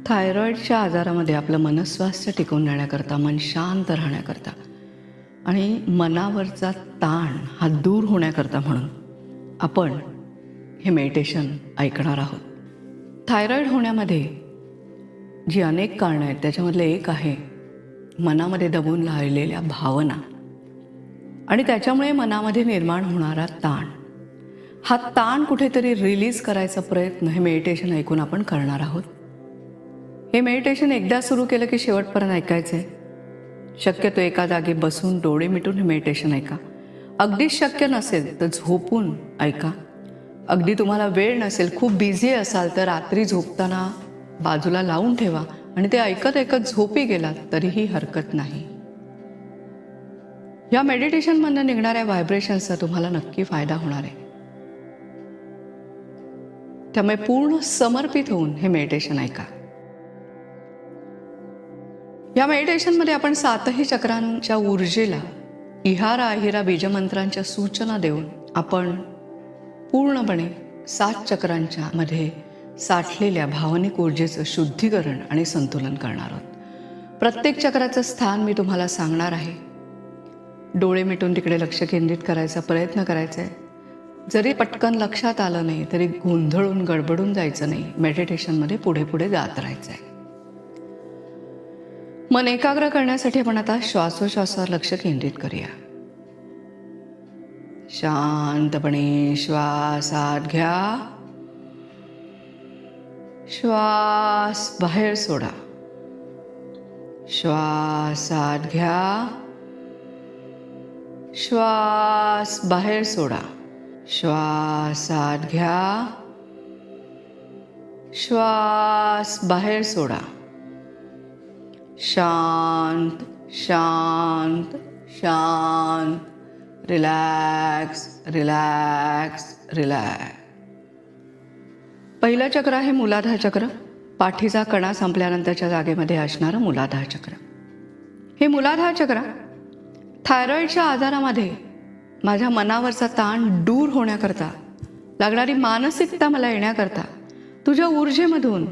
थायरॉईडच्या आजारामध्ये आपलं मनस्वास्थ्य टिकून राहण्याकरता, मन शांत राहण्याकरता आणि मनावरचा ताण हा दूर होण्याकरता म्हणून आपण हे मेडिटेशन ऐकणार आहोत. थायरॉईड होण्यामध्ये जी अनेक कारणं आहेत त्याच्यामधलं एक आहे मनामध्ये दबून राहिलेल्या भावना आणि त्याच्यामुळे मनामध्ये निर्माण होणारा ताण. हा ताण कुठेतरी रिलीज करायचा प्रयत्न हे मेडिटेशन ऐकून आपण करणार आहोत. हे मेडिटेशन एकदा सुरू केलं की शेवटपर्यंत ऐकायचं आहे. शक्यतो एका जागी बसून डोळे मिटून हे मेडिटेशन ऐका. अगदीच शक्य नसेल तर झोपून ऐका. अगदी तुम्हाला वेळ नसेल, खूप बिझी असाल तर रात्री झोपताना बाजूला लावून ठेवा आणि ते ऐकत ऐकत झोपी गेलात तरीही हरकत नाही. या मेडिटेशनमधून निघणाऱ्या व्हायब्रेशन्सचा तुम्हाला नक्की फायदा होणार आहे. त्यामुळे पूर्ण समर्पित होऊन हे मेडिटेशन ऐका. या मेडिटेशनमध्ये आपण 7ही चक्रांच्या ऊर्जेला इहारा अहिरा बीजमंत्रांच्या सूचना देऊन आपण पूर्णपणे 7 चक्रांच्या मध्ये साठलेल्या भावनिक ऊर्जेचं शुद्धीकरण आणि संतुलन करणार आहोत. प्रत्येक चक्राचं स्थान मी तुम्हाला सांगणार आहे. डोळे मिटून तिकडे लक्ष केंद्रित करायचा प्रयत्न करायचा आहे. जरी पटकन लक्षात आलं नाही तरी गोंधळून गडबडून जायचं नाही. मेडिटेशनमध्ये पुढे पुढे जात राहायचं आहे. मन एकाग्र करण्यासाठी आपण आता श्वासोश्वासावर लक्ष केंद्रित करूया. शांतपणे श्वास आत घ्या, श्वास बाहेर सोडा. श्वास आत घ्या, श्वास बाहेर सोडा. श्वास आत घ्या, श्वास बाहेर सोडा. शांत शांत शांत. Relax relax relax. पहिलं चक्र आहे मूलाधार चक्र. पाठीचा कणा संपल्यानंतरच्या जागेमध्ये असणारं मूलाधार चक्र. हे मूलाधार चक्र थायरॉईडच्या आजारामध्ये माझ्या मनावरचा ताण दूर होण्याकरता, लागणारी मानसिकता मला येण्याकरता, तुझ्या ऊर्जेमधून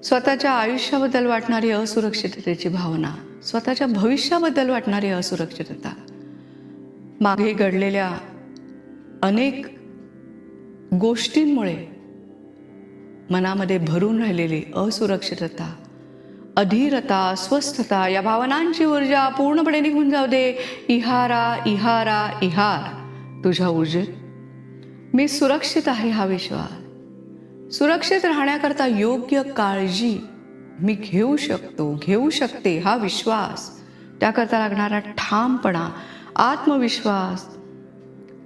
स्वतःच्या आयुष्याबद्दल वाटणारी असुरक्षिततेची भावना, स्वतःच्या भविष्याबद्दल वाटणारी असुरक्षितता, मागे घडलेल्या अनेक गोष्टींमुळे मनामध्ये भरून राहिलेली असुरक्षितता, अधीरता, अस्वस्थता या भावनांची ऊर्जा पूर्णपणे निघून जाऊ दे. इहारा इहारा इहार. तुझ्या ऊर्जेत मी सुरक्षित आहे हा विश्वास, सुरक्षित राहण्याकरता योग्य काळजी मी घेऊ शकतो, घेऊ शकते हा विश्वास, त्याकरता लागणारा ठामपणा, आत्मविश्वास,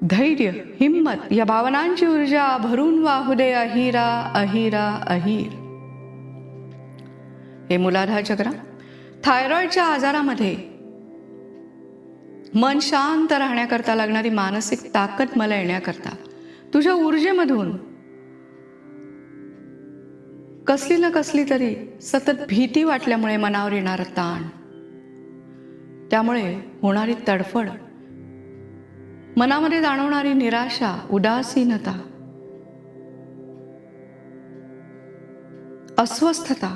धैर्य, हिम्मत या भावनांची ऊर्जा भरून वाहू दे. अहिरा अहिरा अहिर. हे मूलाधार चक्र थायरॉईडच्या आजारामध्ये मन शांत राहण्याकरता लागणारी मानसिक ताकद मला येण्याकरता, तुझ्या ऊर्जेमधून कसली ना कसली तरी सतत भीती वाटल्यामुळे मनावर येणारा ताण, त्यामुळे होणारी तडफड, मनामध्ये जाणवणारी निराशा, उदासीनता, अस्वस्थता,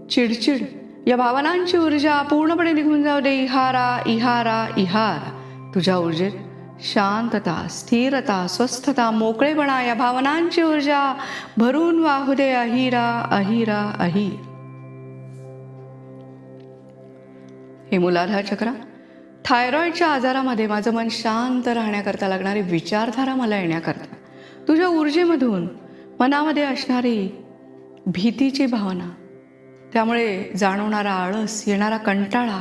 चिडचिड या भावनांची ऊर्जा पूर्णपणे निघून जाऊ दे. इहारा इहारा इहार. तुझ्या ऊर्जेत शांतता, स्थिरता, स्वस्थता, मोकळेपणा या भावनांची ऊर्जा भरून वाहू दे. अहिरा अहिरा अहिर. हे मूलाधार चक्र थायरॉईडच्या आजारामध्ये माझं मन शांत राहण्याकरता लागणारी विचारधारा मला येण्याकरता, तुझ्या ऊर्जेमधून मनामध्ये असणारी भीतीची भावना, त्यामुळे जाणवणारा आळस, येणारा कंटाळा,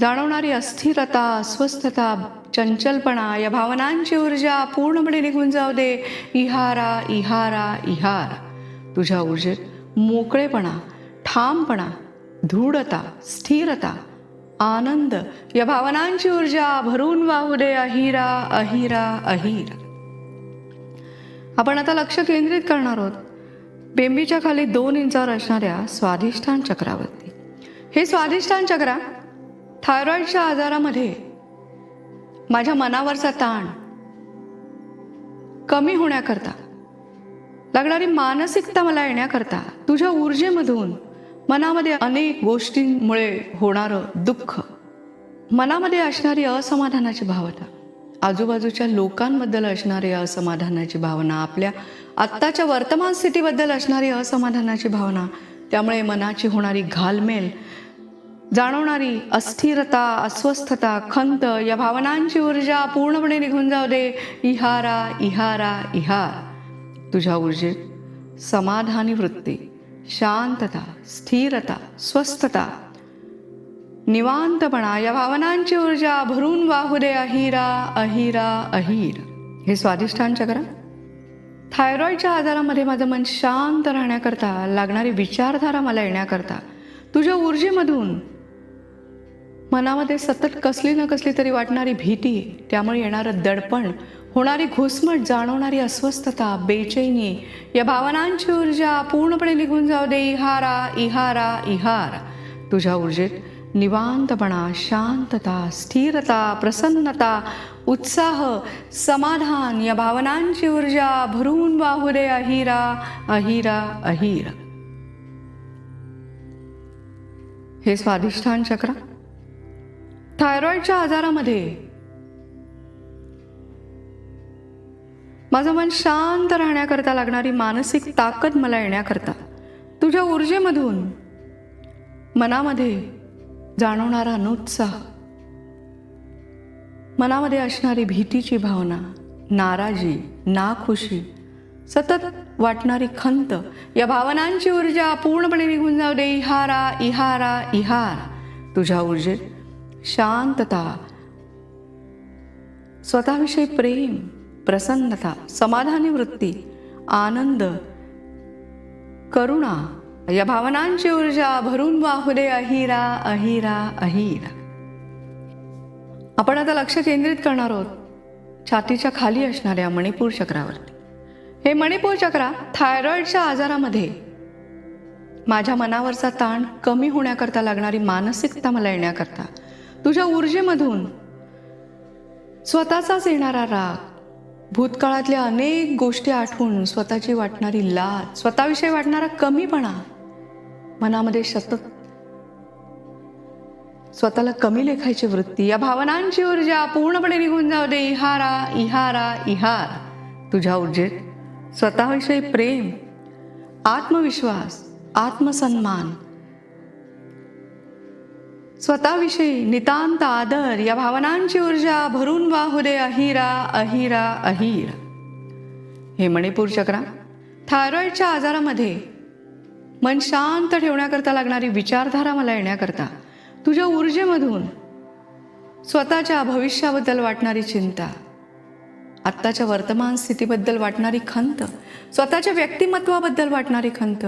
जाणवणारी अस्थिरता, अस्वस्थता, चंचलपणा या भावनांची ऊर्जा पूर्णपणे निघून जाऊ दे. इहारा इहारा इहार. तुझ्या ऊर्जेत मोकळेपणा, ठामपणा, दृढता, स्थिरता, आनंद या भावनांची ऊर्जा भरून वाहू दे. अहिरा अहिरा अहिर. आपण आता लक्ष केंद्रित करणार आहोत बेंबीच्या खाली 2 इंचावर असणाऱ्या स्वाधिष्ठान चक्रावरती. हे स्वाधिष्ठान चक्र थायरॉईडच्या आजारामध्ये माझ्या मनावरचा ताण कमी होण्याकरता, लागणारी मानसिकता मला येण्याकरता तुझ्या ऊर्जेमधून मनामध्ये अनेक गोष्टींमुळे होणारं दुःख, मनामध्ये असणारी असमाधानाची भावना, आजूबाजूच्या लोकांबद्दल असणारी असमाधानाची भावना, आपल्या आत्ताच्या वर्तमान स्थितीबद्दल असणारी असमाधानाची भावना, त्यामुळे मनाची होणारी घालमेल, जाणवणारी अस्थिरता, अस्वस्थता, खंत, या भावनांची ऊर्जा पूर्णपणे निघून जाऊ दे. इहारा इहारा इहार. तुझ्या ऊर्जेत समाधानी वृत्ती, शांतता, स्थिरता, स्वस्थता, निवांतपणा, या भावनांची ऊर्जा भरून वाहू दे. अहिरा अहिरा अहिर. हे स्वाधिष्ठान चक्र. थायरॉईडच्या आजारामध्ये माझं मन शांत राहण्याकरता लागणारी विचारधारा मला येण्याकरता तुझ्या ऊर्जेमधून मनामध्ये सतत कसली न कसली तरी वाटणारी भीती, त्यामुळे येणारं दडपण, होणारी घुसमट, जाणवणारी अस्वस्थता, बेचैनी, या भावनांची ऊर्जा पूर्णपणे निघून जाऊ दे. इहारा इहारा इहार. तुझ्या ऊर्जेत निवांतपणा, शांतता, स्थिरता, प्रसन्नता, उत्साह, समाधान, या भावनांची ऊर्जा भरून वाहू दे. अहिरा अहिरा अहिर. हे स्वाधिष्ठान चक्र. थायरॉईडच्या आजारामध्ये माझं मन शांत राहण्याकरता लागणारी मानसिक ताकद मला येण्याकरता तुझ्या ऊर्जेमधून मनामध्ये जाणवणारा अनुत्साह, मनामध्ये असणारी भीतीची भावना, नाराजी, नाखुशी, सतत वाटणारी खंत, या भावनांची ऊर्जा पूर्णपणे निघून जाऊ दे. इहारा इहारा इहार. तुझ्या ऊर्जेत शांतता, स्वतःविषयी प्रेम, प्रसन्नता, समाधानी वृत्ती, आनंद, करुणा, या भावनांची ऊर्जा भरून वाहू दे. अहिरा अहिरा अहिर. आपण आता लक्ष केंद्रित करणार आहोत छातीच्या खाली असणाऱ्या मणिपूर चक्रावरती. हे मणिपूर चक्र थायरॉईडच्या आजारामध्ये माझ्या मनावरचा ताण कमी होण्याकरता लागणारी मानसिकता मला येण्याकरता तुझ्या ऊर्जेमधून स्वतःचाच येणारा राग, भूतकाळातल्या अनेक गोष्टी आठवून स्वतःची वाटणारी लाज, स्वतःविषयी वाटणारा कमीपणा, मनामध्ये सतत स्वतःला कमी लेखायची वृत्ती, या भावनांची ऊर्जा पूर्णपणे निघून जाऊ दे. इहारा इहारा इहार. तुझ्या ऊर्जेत स्वतःविषयी प्रेम, आत्मविश्वास, आत्मसन्मान, स्वतःविषयी नितांत आदर, या भावनांची ऊर्जा भरून वाहू दे. अहिरा अहिरा अहिर. हे मणिपूर चक्र. थायरॉईडच्या आजारामध्ये मन शांत ठेवण्याकरता लागणारी विचारधारा मला येण्याकरता तुझ्या ऊर्जेमधून स्वतःच्या भविष्याबद्दल वाटणारी चिंता, आत्ताच्या वर्तमान स्थितीबद्दल वाटणारी खंत, स्वतःच्या व्यक्तिमत्वाबद्दल वाटणारी खंत,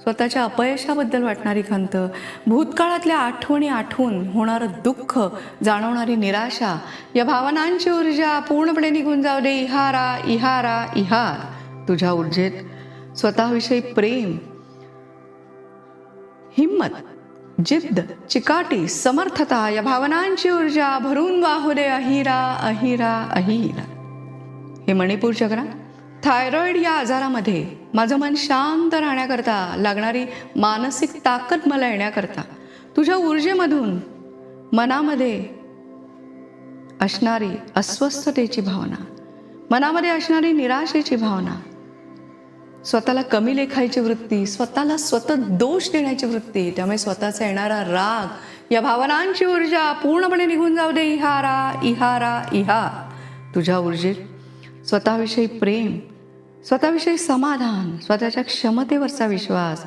स्वतःच्या अपयशाबद्दल वाटणारी खंत, भूतकाळातल्या आठवणी आठवून होणारं दुःख, जाणवणारी निराशा, या भावनांची ऊर्जा पूर्णपणे निघून जाऊ दे. इहारा इहारा इहार. तुझ्या ऊर्जेत स्वतःविषयी प्रेम, हिम्मत, जिद्द, चिकाटी, समर्थता, या भावनांची ऊर्जा भरून वाहू दे. अहिरा अहिरा अहिर. हे मणिपूर चक्र. थायरॉईड या आजारामध्ये माझं मन शांत राहण्याकरता लागणारी मानसिक ताकद मला येण्याकरता तुझ्या ऊर्जेमधून मनामध्ये असणारी अस्वस्थतेची भावना, मनामध्ये असणारी निराशेची भावना, स्वतःला कमी लेखायची वृत्ती, स्वतःला स्वतः दोष देण्याची वृत्ती, त्यामुळे स्वतःचा येणारा राग, या भावनांची ऊर्जा पूर्णपणे निघून जाऊ दे. इहारा इहारा इहार. तुझ्या ऊर्जेत स्वतःविषयी प्रेम, स्वतःविषयी समाधान, स्वतःच्या क्षमतेवरचा विश्वास,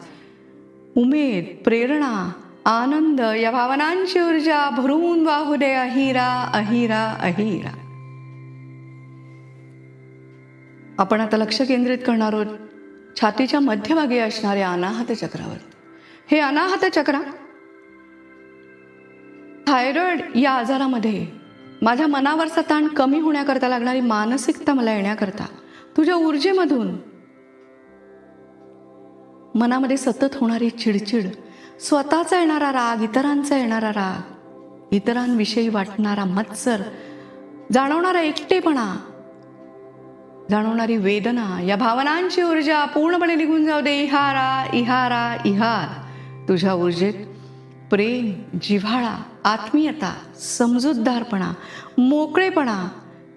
उमेद, प्रेरणा, आनंद, या भावनांची ऊर्जा भरून वाहू दे. अहिरा अहिरा अहिरा. आपण आता लक्ष केंद्रित करणार आहोत छातीच्या मध्यभागी असणाऱ्या अनाहत चक्रावर. हे अनाहत चक्र थायरॉईड या आजारामध्ये माझ्या मनावरचा ताण कमी होण्याकरता लागणारी मानसिकता मला येण्याकरता तुझ्या ऊर्जेमधून मनामध्ये सतत होणारी चिडचिड, स्वतःचा येणारा राग, इतरांचा येणारा राग, इतरांविषयी वाटणारा मत्सर, जाणवणारा एकटेपणा, जाणवणारी वेदना, या भावनांची ऊर्जा पूर्णपणे निघून जाऊ दे. इहारा इहारा इहार. तुझ्या ऊर्जेत प्रेम, जिव्हाळा, आत्मीयता, समजूतदारपणा, मोकळेपणा,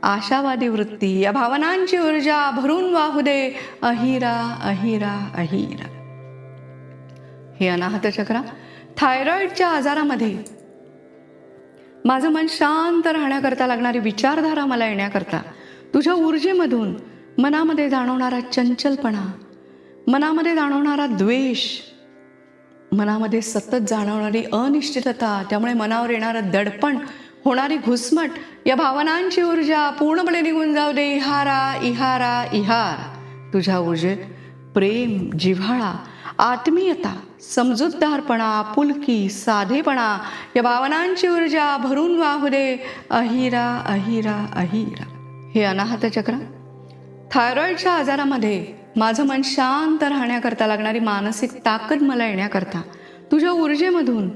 आशावादी वृत्ती, या भावनांची ऊर्जा भरून वाहू दे. अहिरा अहिरा अहिरा. हे अनाहत चक्र थायरॉइडच्या आजारामध्ये माझं मन शांत राहण्याकरता लागणारी विचारधारा मला येण्याकरता, तुझ्या ऊर्जेमधून मनामध्ये जाणवणारा चंचलपणा, मनामध्ये जाणवणारा द्वेष, मनामध्ये सतत जाणवणारी अनिश्चितता, त्यामुळे मनावर येणारं दडपण, होणारी घुसमट, या भावनांची ऊर्जा पूर्णपणे निघून जाऊ दे. इहारा इहारा इहार. तुझ्या ऊर्जेत प्रेम, जिव्हाळा, आत्मीयता, समजूतदारपणा, आपुलकी, साधेपणा, या भावनांची ऊर्जा भरून वाहू दे. अहिरा अहिरा अहिरा. हे अनाहत चक्र थायरॉइडच्या आजारामध्ये माझं मन शांत राहण्याकरता लागणारी मानसिक ताकद मला येण्याकरता, तुझ्या ऊर्जेमधून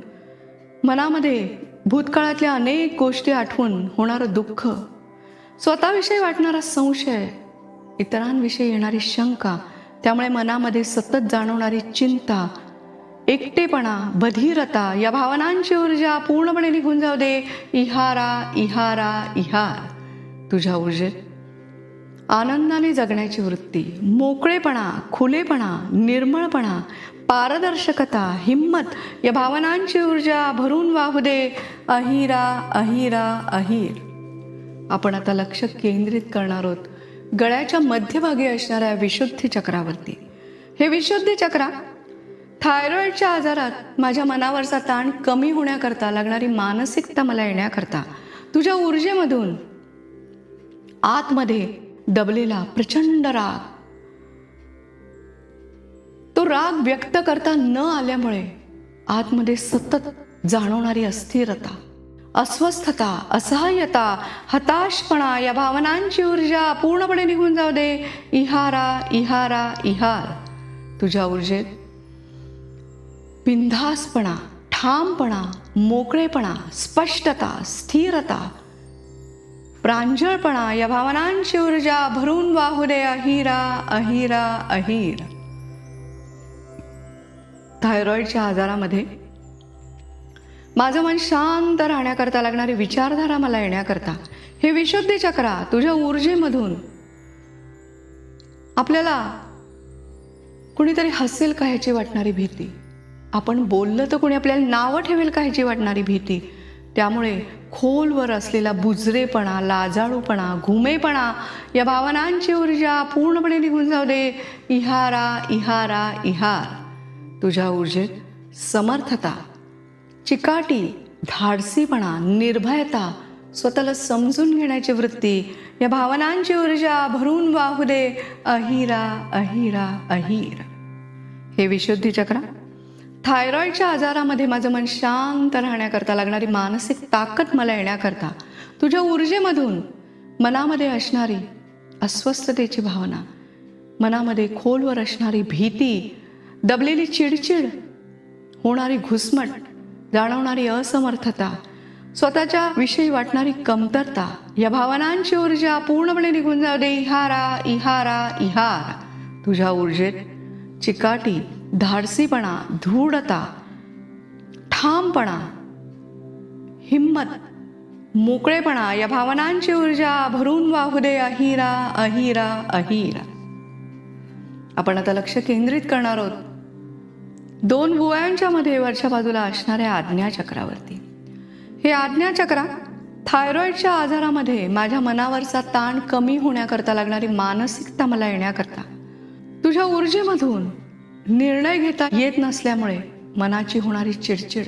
मनामध्ये भूतकाळातल्या अनेक गोष्टी आठवून होणारं दुःख, स्वतःविषयी वाटणारा संशय, इतरांविषयी येणारी शंका, त्यामुळे मनामध्ये सतत जाणवणारी चिंता, एकटेपणा, बधिरता, या भावनांची ऊर्जा पूर्णपणे निघून जाऊ दे. इहारा इहारा इहार. तुझ्या ऊर्जेत आनंदाने जगण्याची वृत्ती, मोकळेपणा, खुलेपणा, निर्मळपणा, पारदर्शकता, हिम्मत, या भावनांची ऊर्जा भरून वाहू दे. अहिरा अहिरा अहिर. आपण आता लक्ष केंद्रित करणार आहोत गळ्याच्या मध्यभागी असणाऱ्या विशुद्धी चक्रावरती. हे विशुद्धी चक्र थायरॉइडच्या आजारात माझ्या मनावरचा ताण कमी होण्याकरता लागणारी मानसिकता मला येण्याकरता, तुझ्या ऊर्जेमधून आतमध्ये दबलेला प्रचंड राग, तो राग व्यक्त करता न आल्यामुळे आतमध्ये सतत जाणवणारी अस्थिरता, अस्वस्थता, असहाय्यता, हताशपणा, या भावनांची ऊर्जा पूर्णपणे निघून जाऊ दे. इहारा इहारा इहार. तुझ्या ऊर्जेत बिनधास्तपणा, ठामपणा, मोकळेपणा, स्पष्टता, स्थिरता, प्रांजळपणा, या भावनांची ऊर्जा भरून वाहू दे. अहिरा अहिरा अहिर. थायरॉइडच्या आजारामध्ये माझं मन शांत राहण्याकरता लागणारी विचारधारा मला येण्याकरता, हे विशुद्धी चक्र तुझ्या ऊर्जेमधून आपल्याला कुणीतरी हसेल का ह्याची वाटणारी भीती, आपण बोललं तर कोणी आपल्याला नावं ठेवेल का ह्याची वाटणारी भीती, त्यामुळे खोलवर असलेला बुजरेपणा, लाजाळूपणा, घुमेपणा, या भावनांची ऊर्जा पूर्णपणे निघून जाऊ दे. इहारा इहारा इहार. तुझ्या ऊर्जेत समर्थता, चिकाटी, धाडसीपणा, निर्भयता, स्वतःला समजून घेण्याची वृत्ती, या भावनांची ऊर्जा भरून वाहू दे. अहिरा अहिरा अहिर. हे विशुद्धी चक्र थायरॉइडच्या आजारामध्ये माझं मन शांत राहण्याकरता लागणारी मानसिक ताकद मला येण्याकरता, तुझ्या ऊर्जेमधून मनामध्ये असणारी अस्वस्थतेची भावना, मनामध्ये खोलवर असणारी भीती, दबलेली चिडचिड, होणारी घुसमट, जाणवणारी असमर्थता, स्वतःच्या विषयी वाटणारी कमतरता, या भावनांची ऊर्जा पूर्णपणे निघून जाऊ दे. इहारा इहारा इहार. तुझ्या ऊर्जेत चिकाटी, धाडसीपणा, धूढता, ठामपणा, हिम्मत, मोकळेपणा, या भावनांची ऊर्जा भरून वाहू दे. अहिरा अहिरा अहिरा. आपण आता लक्ष केंद्रित करणार आहोत दोन भुवयांच्या मध्ये वरच्या बाजूला असणाऱ्या आज्ञाचक्रावरती. हे आज्ञाचक्र थायरॉइडच्या आजारामध्ये माझ्या मनावरचा ताण कमी होण्याकरता लागणारी मानसिकता मला येण्याकरता, तुझ्या ऊर्जेमधून निर्णय घेता येत नसल्यामुळे मनाची होणारी चिडचिड,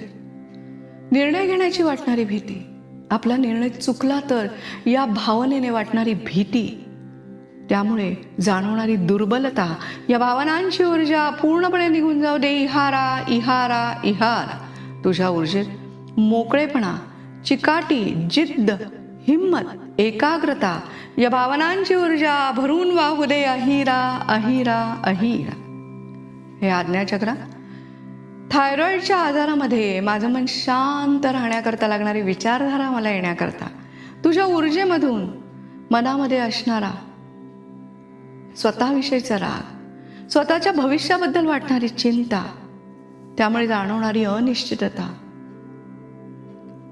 निर्णय घेण्याची वाटणारी भीती, आपला निर्णय चुकला तर या भावनेने वाटणारी भीती, त्यामुळे जाणवणारी दुर्बलता, या भावनांची ऊर्जा पूर्णपणे निघून जाऊ दे. इहारा इहारा इहार. तुझ्या ऊर्जेत मोकळेपणा, चिकाटी, जिद्द, हिम्मत, एकाग्रता, या भावनांची ऊर्जा भरून वाहू दे. अहिरा अहिरा अहिरा. हे आज्ञाचक्र थायरॉइडच्या आजारामध्ये माझं मन शांत राहण्याकरता लागणारी विचारधारा मला येण्याकरता, तुझ्या ऊर्जेमधून मनामध्ये असणारा स्वतःविषयीचा राग, स्वतःच्या भविष्याबद्दल वाटणारी चिंता, त्यामुळे जाणवणारी अनिश्चितता,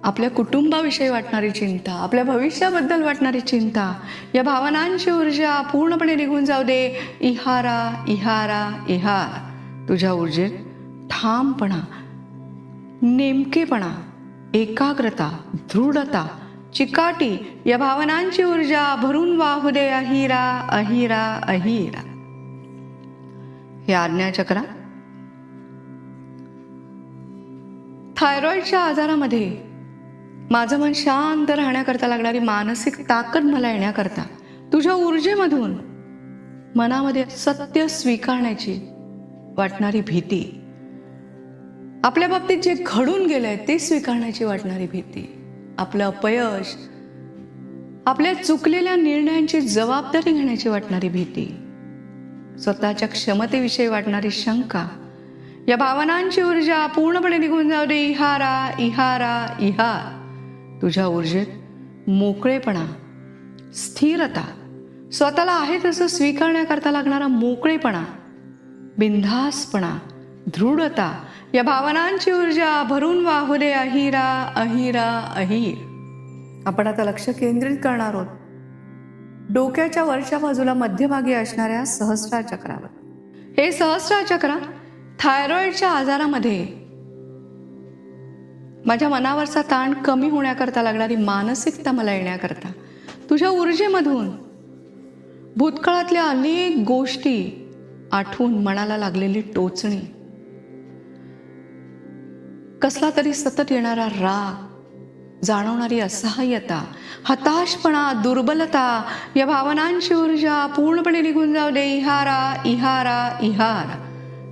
आपल्या कुटुंबाविषयी वाटणारी चिंता, आपल्या भविष्याबद्दल वाटणारी चिंता, या भावनांची ऊर्जा पूर्णपणे निघून जाऊ दे. इहारा इहारा इहार. तुझ्या ऊर्जेत ठामपणा, नेमकेपणा, एकाग्रता, दृढता, चिकाटी, या भावनांची ऊर्जा भरून वाहू दे. अहिरा अहिरा अहिरा. हे आज्ञाचक्र थायरॉइडच्या आजारामध्ये माझं मन शांत राहण्याकरता लागणारी मानसिक ताकद मला येण्याकरता तुझ्या ऊर्जेमधून मनामध्ये सत्य स्वीकारण्याची वाटणारी भीती, आपल्या बाबतीत जे घडून गेलंय ते स्वीकारण्याची वाटणारी भीती, आपलं अपयश, आपल्या चुकलेल्या निर्णयांची जबाबदारी घेण्याची वाटणारी भीती, स्वतःच्या क्षमतेविषयी वाटणारी शंका, या भावनांची ऊर्जा पूर्णपणे निघून जाऊ दे. इहारा इहारा इहार. तुझ्या ऊर्जेत मोकळेपणा, स्थिरता, स्वतःला आहे तसं स्वीकारण्याकरता लागणारा मोकळेपणा, बिनधास्तपणा, दृढता, या भावनांची ऊर्जा भरून वाहू दे. अहिरा अहिरा अहिर. आपण आता लक्ष केंद्रित करणार आहोत डोक्याच्या वरच्या बाजूला मध्यभागी असणाऱ्या सहस्रार चक्रावर. हे सहस्रार चक्र थायरॉइडच्या आजारामध्ये माझ्या मनावरचा ताण कमी होण्याकरता लागणारी मानसिकता मला येण्याकरता तुझ्या ऊर्जेमधून भूतकाळातल्या अनेक गोष्टी आठवून मनाला लागलेली टोचणी, कसला तरी सतत येणारा राग, जाणवणारी असहाय्यता, हताशपणा, दुर्बलता, या भावनांची ऊर्जा पूर्णपणे निघून जाऊ दे. इहारा इहारा इहार.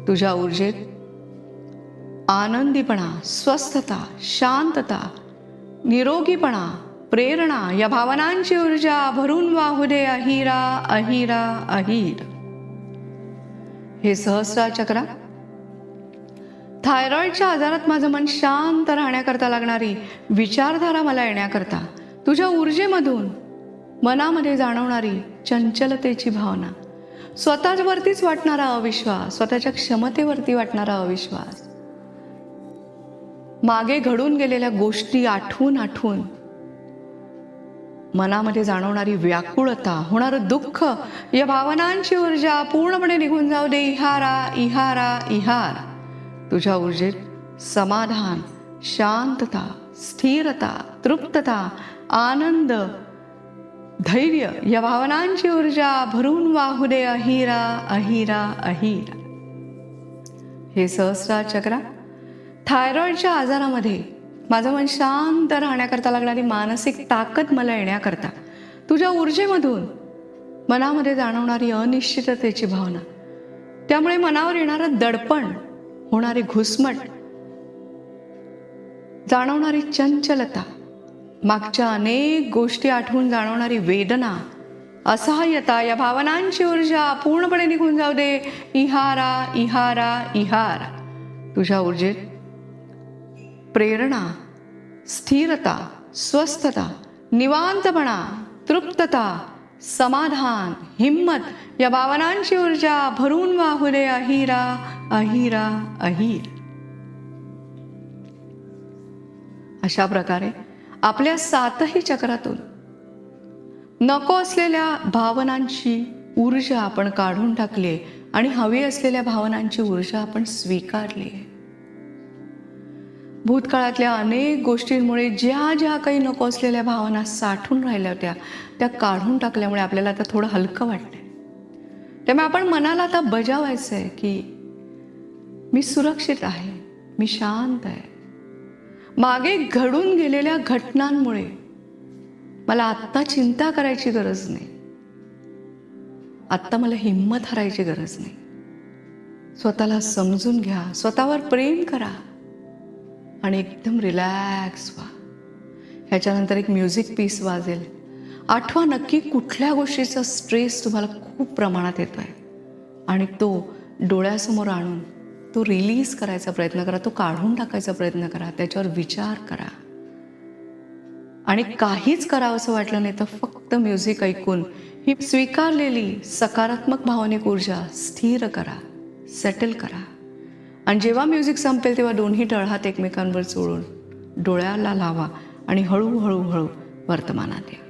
तुझ्या ऊर्जेत आनंदीपणा, स्वस्थता, शांतता, निरोगीपणा, प्रेरणा, या भावनांची ऊर्जा भरून वाहू दे. अहिरा अहिरा अहिर. हे सहस्रार चक्र थायरॉइडच्या आजारात माझं मन शांत राहण्याकरता लागणारी विचारधारा मला येण्याकरता तुझ्या ऊर्जेमधून मनामध्ये जाणवणारी चंचलतेची भावना, स्वतःवरतीच वाटणारा अविश्वास, स्वतःच्या क्षमतेवरती वाटणारा अविश्वास, मागे घडून गेलेल्या गोष्टी आठवून आठवून मनामध्ये जाणवणारी व्याकुळता, होणारं दुःख, या भावनांची ऊर्जा पूर्णपणे निघून जाऊ दे. इहारा इहारा इहार. तुझ्या ऊर्जेत समाधान, शांतता, स्थिरता, तृप्तता, आनंद, धैर्य, या भावनांची ऊर्जा भरून वाहू दे. अहिरा अहिरा अहिर. हे सहस्रार चक्र थायरॉइडच्या आजारामध्ये माझं मन शांत राहण्याकरता लागणारी मानसिक ताकद मला येण्याकरता तुझ्या ऊर्जेमधून मनामध्ये जाणवणारी अनिश्चिततेची भावना, त्यामुळे मनावर येणारं दडपण, होणारी घुसमट, जाणवणारी चंचलता, मागच्या अनेक गोष्टी आठवून जाणवणारी वेदना, असहाय्यता, या भावनांची ऊर्जा पूर्णपणे निघून जाऊ दे. इहारा इहारा इहार. तुझ्या ऊर्जेत प्रेरणा, स्थिरता, स्वस्थता, निवांतपणा, तृप्तता, समाधान, हिम्मत, या भावनांची ऊर्जा भरून वाहू दे. अहिरा अहिरा अहिर. अशा प्रकारे आपल्या 7ही चक्रातून नको असलेल्या भावनांची ऊर्जा आपण काढून टाकली आणि हवी असलेल्या भावनांची ऊर्जा आपण स्वीकारली. भूतकाळातल्या अनेक गोष्टींमुळे ज्या ज्या काही नको असलेल्या भावना साठून राहिल्या होत्या त्या काढून टाकल्यामुळे आपल्याला आता थोडं हलकं वाटतंय. त्यामुळे आपण मनाला आता बजावायचं आहे की मी सुरक्षित आहे, मी शांत आहे. मागे घडून गेलेल्या घटनांमुळे मला आत्ता चिंता करायची गरज नाही, आत्ता मला हिंमत हरायची गरज नाही. स्वतःला समजून घ्या, स्वतःवर प्रेम करा आणि एकदम रिलॅक्स व्हा. ह्याच्यानंतर एक म्युझिक पीस वाजेल. आठवा नक्की कुठल्या गोष्टीचा स्ट्रेस तुम्हाला खूप प्रमाणात येतो आहे आणि तो डोळ्यासमोर आणून तो रिलीज करायचा प्रयत्न करा, तो काढून टाकायचा प्रयत्न करा, त्याच्यावर विचार करा. आणि काहीच करावं असं वाटलं नाही तर फक्त म्युझिक ऐकून ही स्वीकारलेली सकारात्मक भावनिक ऊर्जा स्थिर करा, सेटल करा. आणि जेव्हा म्युझिक संपेल तेव्हा दोन्ही तळहात एकमेकांवर चोळून डोळ्याला लावा आणि हळूहळू वर्तमानात या.